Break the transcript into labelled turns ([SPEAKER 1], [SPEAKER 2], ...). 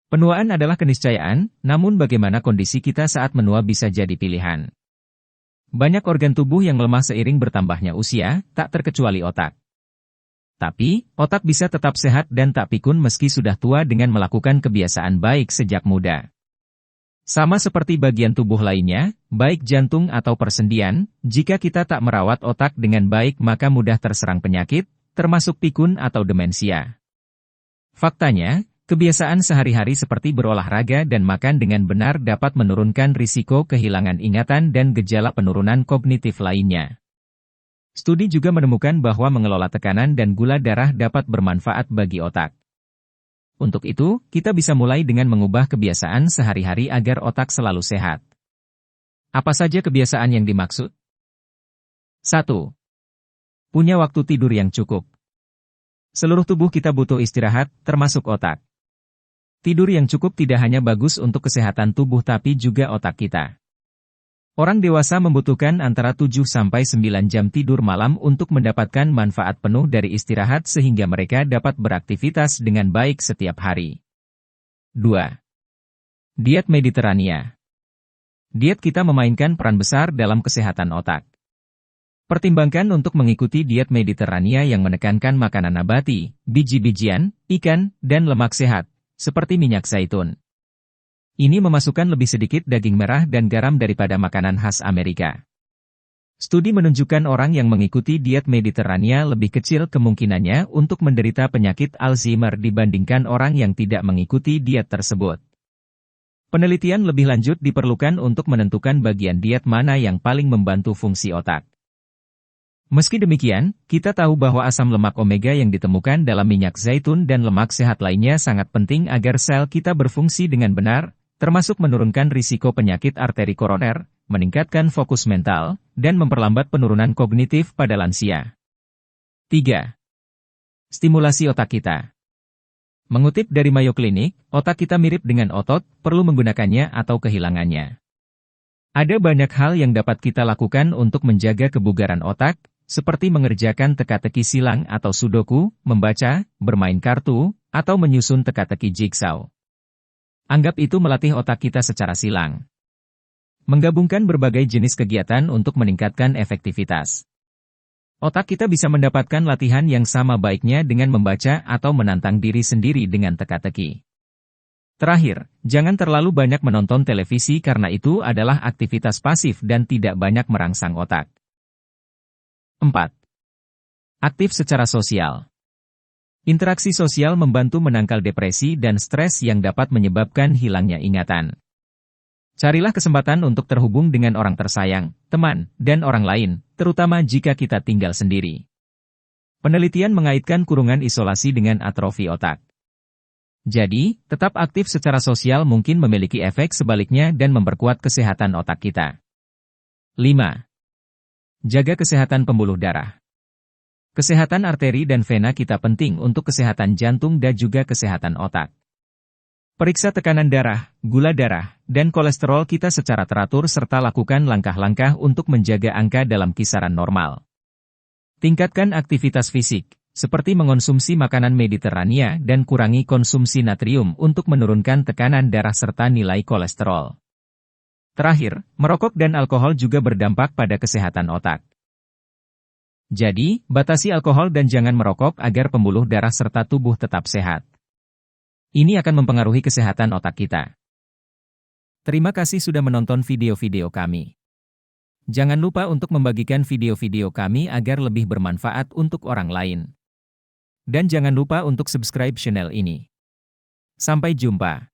[SPEAKER 1] Penuaan adalah keniscayaan, namun bagaimana kondisi kita saat menua bisa jadi pilihan. Banyak organ tubuh yang melemah seiring bertambahnya usia, tak terkecuali otak. Tapi, otak bisa tetap sehat dan tak pikun meski sudah tua dengan melakukan kebiasaan baik sejak muda. Sama seperti bagian tubuh lainnya, baik jantung atau persendian, jika kita tak merawat otak dengan baik maka mudah terserang penyakit, termasuk pikun atau demensia. Faktanya, kebiasaan sehari-hari seperti berolahraga dan makan dengan benar dapat menurunkan risiko kehilangan ingatan dan gejala penurunan kognitif lainnya. Studi juga menemukan bahwa mengelola tekanan dan gula darah dapat bermanfaat bagi otak. Untuk itu, kita bisa mulai dengan mengubah kebiasaan sehari-hari agar otak selalu sehat. Apa saja kebiasaan yang dimaksud? 1. Punya waktu tidur yang cukup. Seluruh tubuh kita butuh istirahat, termasuk otak. Tidur yang cukup tidak hanya bagus untuk kesehatan tubuh tapi juga otak kita. Orang dewasa membutuhkan antara 7-9 jam tidur malam untuk mendapatkan manfaat penuh dari istirahat sehingga mereka dapat beraktivitas dengan baik setiap hari. 2. Diet Mediterania. Diet kita memainkan peran besar dalam kesehatan otak. Pertimbangkan untuk mengikuti diet Mediterania yang menekankan makanan nabati, biji-bijian, ikan, dan lemak sehat, seperti minyak zaitun. Ini memasukkan lebih sedikit daging merah dan garam daripada makanan khas Amerika. Studi menunjukkan orang yang mengikuti diet Mediterania lebih kecil kemungkinannya untuk menderita penyakit Alzheimer dibandingkan orang yang tidak mengikuti diet tersebut. Penelitian lebih lanjut diperlukan untuk menentukan bagian diet mana yang paling membantu fungsi otak. Meski demikian, kita tahu bahwa asam lemak omega yang ditemukan dalam minyak zaitun dan lemak sehat lainnya sangat penting agar sel kita berfungsi dengan benar, termasuk menurunkan risiko penyakit arteri koroner, meningkatkan fokus mental, dan memperlambat penurunan kognitif pada lansia. 3. Stimulasi otak kita. Mengutip dari Mayo Clinic, otak kita mirip dengan otot, perlu menggunakannya atau kehilangannya. Ada banyak hal yang dapat kita lakukan untuk menjaga kebugaran otak, seperti mengerjakan teka-teki silang atau sudoku, membaca, bermain kartu, atau menyusun teka-teki jigsaw. Anggap itu melatih otak kita secara silang. Menggabungkan berbagai jenis kegiatan untuk meningkatkan efektivitas. Otak kita bisa mendapatkan latihan yang sama baiknya dengan membaca atau menantang diri sendiri dengan teka-teki. Terakhir, jangan terlalu banyak menonton televisi karena itu adalah aktivitas pasif dan tidak banyak merangsang otak. 4. Aktif secara sosial. Interaksi sosial membantu menangkal depresi dan stres yang dapat menyebabkan hilangnya ingatan. Carilah kesempatan untuk terhubung dengan orang tersayang, teman, dan orang lain, terutama jika kita tinggal sendiri. Penelitian mengaitkan kurungan isolasi dengan atrofi otak. Jadi, tetap aktif secara sosial mungkin memiliki efek sebaliknya dan memperkuat kesehatan otak kita. 5. Jaga kesehatan pembuluh darah. Kesehatan arteri dan vena kita penting untuk kesehatan jantung dan juga kesehatan otak. Periksa tekanan darah, gula darah, dan kolesterol kita secara teratur serta lakukan langkah-langkah untuk menjaga angka dalam kisaran normal. Tingkatkan aktivitas fisik, seperti mengonsumsi makanan Mediterania dan kurangi konsumsi natrium untuk menurunkan tekanan darah serta nilai kolesterol. Terakhir, merokok dan alkohol juga berdampak pada kesehatan otak. Jadi, batasi alkohol dan jangan merokok agar pembuluh darah serta tubuh tetap sehat. Ini akan mempengaruhi kesehatan otak kita. Terima kasih sudah menonton video-video kami. Jangan lupa untuk membagikan video-video kami agar lebih bermanfaat untuk orang lain. Dan jangan lupa untuk subscribe channel ini. Sampai jumpa.